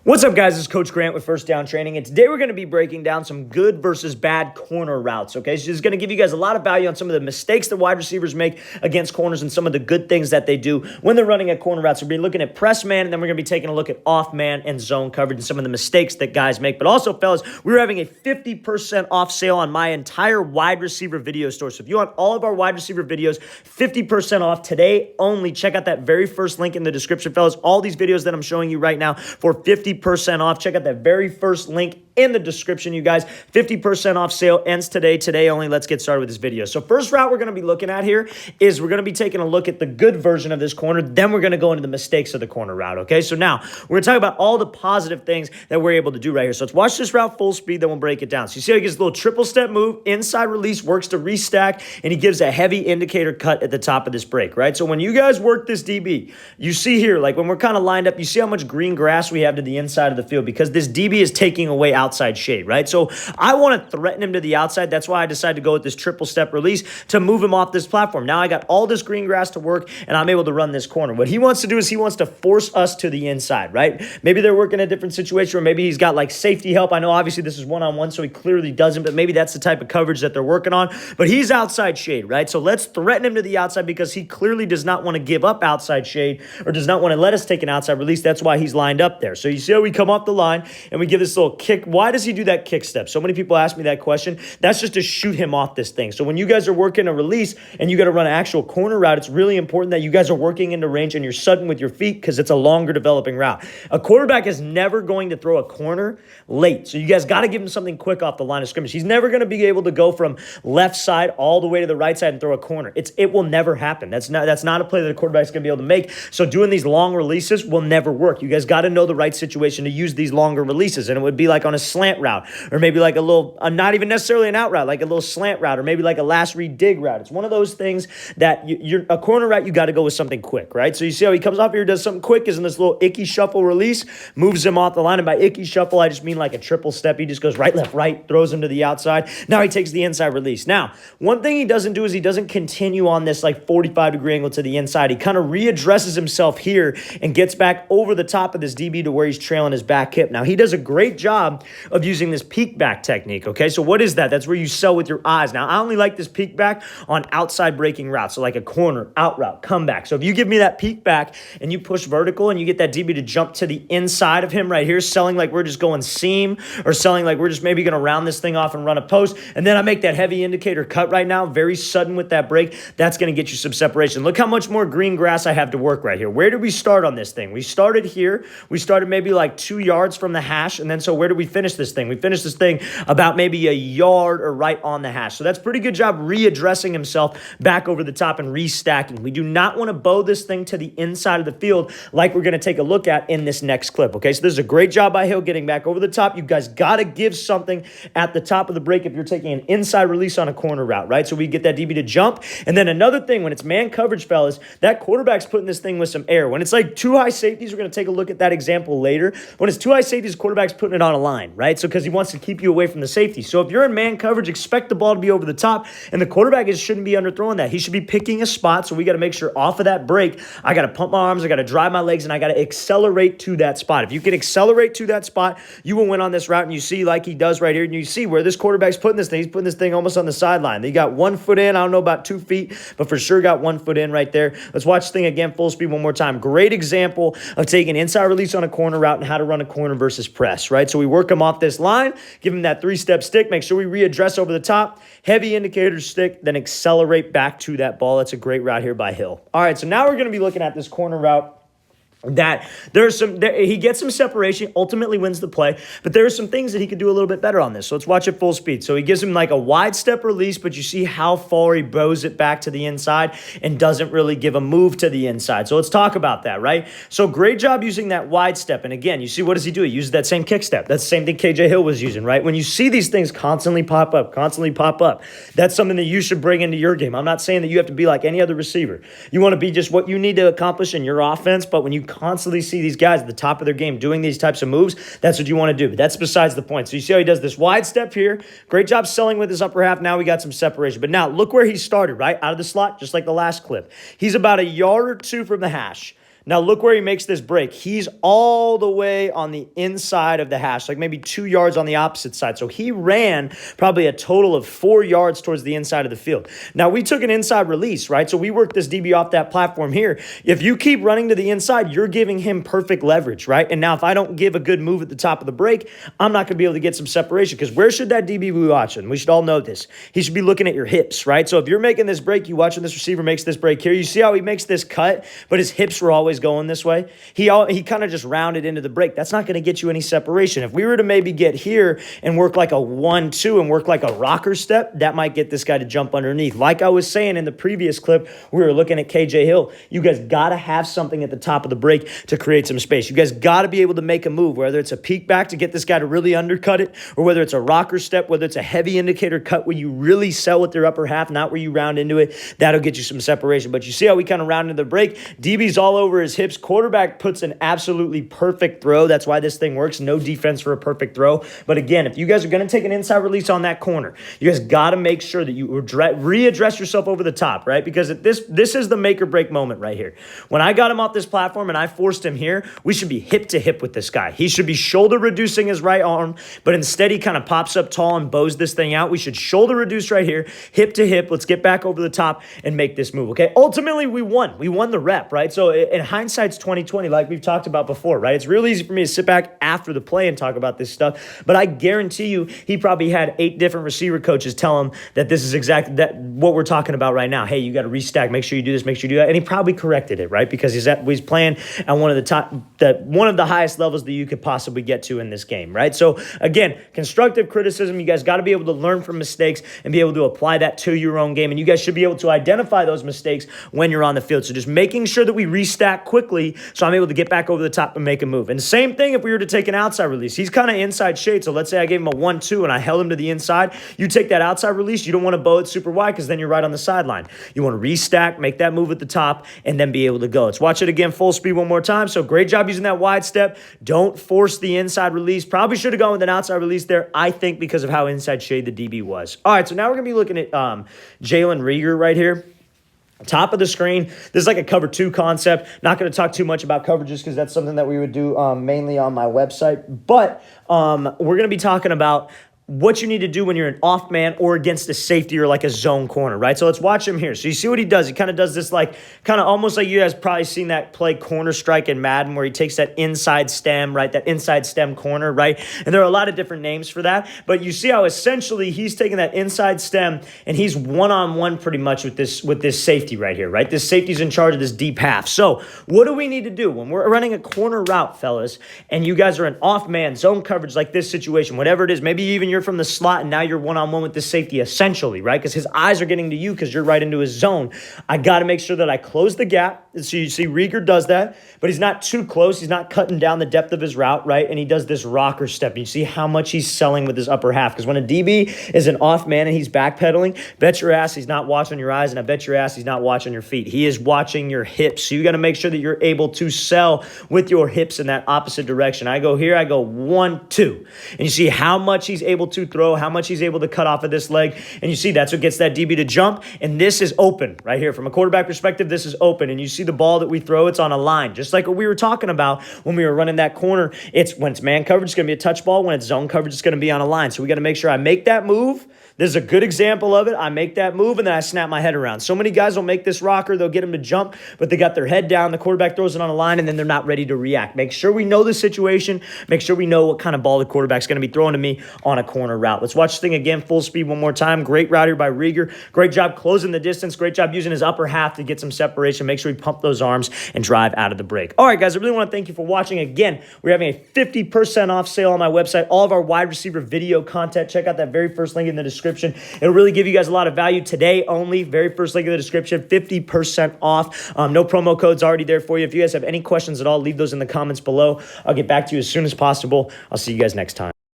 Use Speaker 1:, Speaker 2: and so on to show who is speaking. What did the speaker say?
Speaker 1: What's up, guys? This is Coach Grant with First Down Training, and today we're going to be breaking down some good versus bad corner routes, okay? So this is going to give you guys a lot of value on some of the mistakes that wide receivers make against corners and some of the good things that they do when they're running a corner route. So we're looking at press man, and then we're going to be taking a look at off man and zone coverage and some of the mistakes that guys make. But also, fellas, we're having a 50% off sale on my entire wide receiver video store. So if you want all of our wide receiver videos, 50% off today only. Check out that very first link in the description, fellas. All these videos that I'm showing you right now for 50% off. Check out that very first link in the description, you guys. 50% off sale ends today only. Let's get started with this video. So first route we're going to be looking at here is we're going to be taking a look at the good version of this corner. Then we're going to go into the mistakes of the corner route, okay? So now we're going to talk about all the positive things that we're able to do right here. So let's watch this route full speed, then we'll break it down. So you see how he gets a little triple step move, inside release, works to restack, and he gives a heavy indicator cut at the top of this break, right? So when you guys work this DB, you see here, like when we're kind of lined up, you see how much green grass we have to the inside of the field because this DB is taking away outside shade, right? So I want to threaten him to the outside. That's why I decided to go with this triple step release to move him off this platform. Now I got all this green grass to work, and I'm able to run this corner. What he wants to do is he wants to force us to the inside, right? Maybe they're working a different situation, or maybe he's got like safety help. I know obviously this is one-on-one, so he clearly doesn't, but maybe that's the type of coverage that they're working on. But he's outside shade, right? So let's threaten him to the outside because he clearly does not want to give up outside shade or does not want to let us take an outside release. That's why he's lined up there. So you see how we come off the line and we give this little kick. Why does he do that kick step? So many people ask me that question. That's just to shoot him off this thing. So when you guys are working a release and you got to run an actual corner route, it's really important that you guys are working into range and you're sudden with your feet because it's a longer developing route. A quarterback is never going to throw a corner late. So you guys got to give him something quick off the line of scrimmage. He's never going to be able to go from left side all the way to the right side and throw a corner. It will never happen. That's not a play that a quarterback's going to be able to make. So doing these long releases will never work. You guys got to know the right situation to use these longer releases. And it would be like on a slant route or maybe like a little, not even necessarily an out route, like a little slant route or maybe like a last read dig route. It's one of those things that you're a corner route, you got to go with something quick, right? So you see how he comes off here, does something quick, is in this little icky shuffle release, moves him off the line. And by icky shuffle, I just mean like a triple step. He just goes right, left, right, throws him to the outside. Now he takes the inside release. Now, one thing he doesn't do is he doesn't continue on this like 45-degree angle to the inside. He kind of readdresses himself here and gets back over the top of this DB to where he's trailing his back hip. Now, he does a great job of using this peek back technique, okay? So what is that? That's where you sell with your eyes. Now, I only like this peek back on outside breaking routes, so like a corner, out route, comeback. So if you give me that peek back and you push vertical and you get that DB to jump to the inside of him right here, selling like we're just going seam or selling like we're just maybe going to round this thing off and run a post, and then I make that heavy indicator cut right now, very sudden with that break, that's going to get you some separation. Look how much more green grass I have to work right here. Where did we start on this thing? We started here. We started maybe like 2 yards from the hash, and then so where did we finish this thing? We finished this thing about maybe a yard or right on the hash. So that's pretty good job readdressing himself back over the top and restacking. We do not want to bow this thing to the inside of the field like we're going to take a look at in this next clip, okay? So this is a great job by Hill getting back over the top. You guys got to give something at the top of the break if you're taking an inside release on a corner route, right? So we get that DB to jump. And then another thing, when it's man coverage, fellas, that quarterback's putting this thing with some air. When it's like two high safeties, we're going to take a look at that example later. When it's two high safeties, quarterback's putting it on a line, right? So because he wants to keep you away from the safety. So if you're in man coverage, expect the ball to be over the top, and the quarterback shouldn't be underthrowing that. He should be picking a spot, so we got to make sure off of that break, I got to pump my arms, I got to drive my legs, and I got to accelerate to that spot. If you can accelerate to that spot, you will win on this route, and you see like he does right here, and you see where this quarterback's putting this thing. He's putting this thing almost on the sideline. He got 1 foot in, I don't know about 2 feet, but for sure got 1 foot in right there. Let's watch this thing again, full speed one more time. Great example of taking inside release on a corner route and how to run a corner versus press, right? So we work him off this line, give him that 3-step stick, make sure we readdress over the top, heavy indicator stick, then accelerate back to that ball. That's a great route here by Hill. All right, so now we're going to be looking at this corner route that he gets some separation, ultimately wins the play, but there are some things that he could do a little bit better on this. So let's watch it full speed. So he gives him like a wide step release, but you see how far he bows it back to the inside and doesn't really give a move to the inside. So let's talk about that, right? So great job using that wide step. And again, you see, what does he do? He uses that same kick step. That's the same thing KJ Hill was using, right? When you see these things constantly pop up, that's something that you should bring into your game. I'm not saying that you have to be like any other receiver. You want to be just what you need to accomplish in your offense, but when you constantly see these guys at the top of their game doing these types of moves, that's what you want to do. But that's besides the point. So you see how he does this wide step here. Great job selling with his upper half. Now we got some separation. But now look where he started, right? Out of the slot, just like the last clip. He's about a yard or two from the hash. Now look where he makes this break. He's all the way on the inside of the hash, like maybe 2 yards on the opposite side. So he ran probably a total of 4 yards towards the inside of the field. Now we took an inside release, right? So we worked this DB off that platform here. If you keep running to the inside, you're giving him perfect leverage, right? And now if I don't give a good move at the top of the break, I'm not going to be able to get some separation, because where should that DB be watching? We should all know this. He should be looking at your hips, right? So if you're making this break, you watching this receiver makes this break here, you see how he makes this cut, but his hips were always going this way. He kind of just rounded into the break. That's not going to get you any separation. If we were to maybe get here and work like a 1-2 and work like a rocker step, that might get this guy to jump underneath. Like I was saying in the previous clip, we were looking at KJ Hill. You guys got to have something at the top of the break to create some space. You guys got to be able to make a move, whether it's a peek back to get this guy to really undercut it, or whether it's a rocker step, whether it's a heavy indicator cut where you really sell with your upper half, not where you round into it. That'll get you some separation. But you see how we kind of round into the break? DB's all over his hips. Quarterback puts an absolutely perfect throw. That's why this thing works. No defense for a perfect throw. But again, if you guys are going to take an inside release on that corner, you guys got to make sure that you readdress yourself over the top, right? Because this is the make or break moment right here. When I got him off this platform and I forced him here, we should be hip to hip with this guy. He should be shoulder reducing his right arm, but instead he kind of pops up tall and bows this thing out. We should shoulder reduce right here, hip to hip. Let's get back over the top and make this move, okay? Ultimately, we won. We won the rep, right? So in hindsight's 2020, like we've talked about before, right? It's real easy for me to sit back after the play and talk about this stuff, but I guarantee you he probably had 8 different receiver coaches tell him that this is exactly what we're talking about right now. Hey, you got to restack. Make sure you do this. Make sure you do that. And he probably corrected it, right? Because he's playing at one of the highest levels that you could possibly get to in this game, right? So again, constructive criticism. You guys got to be able to learn from mistakes and be able to apply that to your own game. And you guys should be able to identify those mistakes when you're on the field. So just making sure that we restack quickly so I'm able to get back over the top and make a move. And same thing if we were to take an outside release. He's kind of inside shade. So let's say I gave him a 1-2 and I held him to the inside. You take that outside release. You don't want to bow it super wide because then you're right on the sideline. You want to restack, make that move at the top, and then be able to go. Let's watch it again full speed one more time. So great job using that wide step. Don't force the inside release. Probably should have gone with an outside release there, I think, because of how inside shade the DB was. All right, so now we're going to be looking at Jalen Reagor right here. Top of the screen, this is like a cover 2 concept. Not going to talk too much about coverages because that's something that we would do mainly on my website. But we're going to be talking about what you need to do when you're an off man or against a safety or like a zone corner, right? So let's watch him here. So you see what he does. He kind of does this kind of almost like you guys probably seen that play Corner Strike in Madden where he takes that inside stem, right? That inside stem corner, right? And there are a lot of different names for that. But you see how essentially he's taking that inside stem and he's one-on-one pretty much with this safety right here, right? This safety's in charge of this deep half. So what do we need to do when we're running a corner route, fellas, and you guys are an off man, zone coverage like this situation, whatever it is, maybe even you're from the slot and now you're one-on-one with the safety essentially, right? Because his eyes are getting to you because you're right into his zone. I got to make sure that I close the gap. So you see Reagor does that, but he's not too close. He's not cutting down the depth of his route, right? And he does this rocker step. You see how much he's selling with his upper half. Because when a DB is an off man and he's backpedaling, bet your ass he's not watching your eyes, and I bet your ass he's not watching your feet. He is watching your hips. So you got to make sure that you're able to sell with your hips in that opposite direction. I go here, I go 1-2. And you see how much he's able to throw, how much he's able to cut off of this leg. And you see that's what gets that DB to jump. And this is open right here. From a quarterback perspective, this is open. And you see the ball that we throw, it's on a line. Just like what we were talking about when we were running that corner. When it's man coverage, it's going to be a touch ball. When it's zone coverage, it's going to be on a line. So we got to make sure I make that move. This is a good example of it. I make that move, and then I snap my head around. So many guys will make this rocker. They'll get him to jump, but they got their head down. The quarterback throws it on a line, and then they're not ready to react. Make sure we know the situation. Make sure we know what kind of ball the quarterback's going to be throwing to me on a corner route. Let's watch this thing again, full speed one more time. Great route here by Reagor. Great job closing the distance. Great job using his upper half to get some separation. Make sure we pump those arms and drive out of the break. All right, guys, I really want to thank you for watching. Again, we're having a 50% off sale on my website. All of our wide receiver video content. Check out that very first link in the description. It'll really give you guys a lot of value today only. Very first link in the description, 50% off. No promo codes already there for you. If you guys have any questions at all, leave those in the comments below. I'll get back to you as soon as possible. I'll see you guys next time.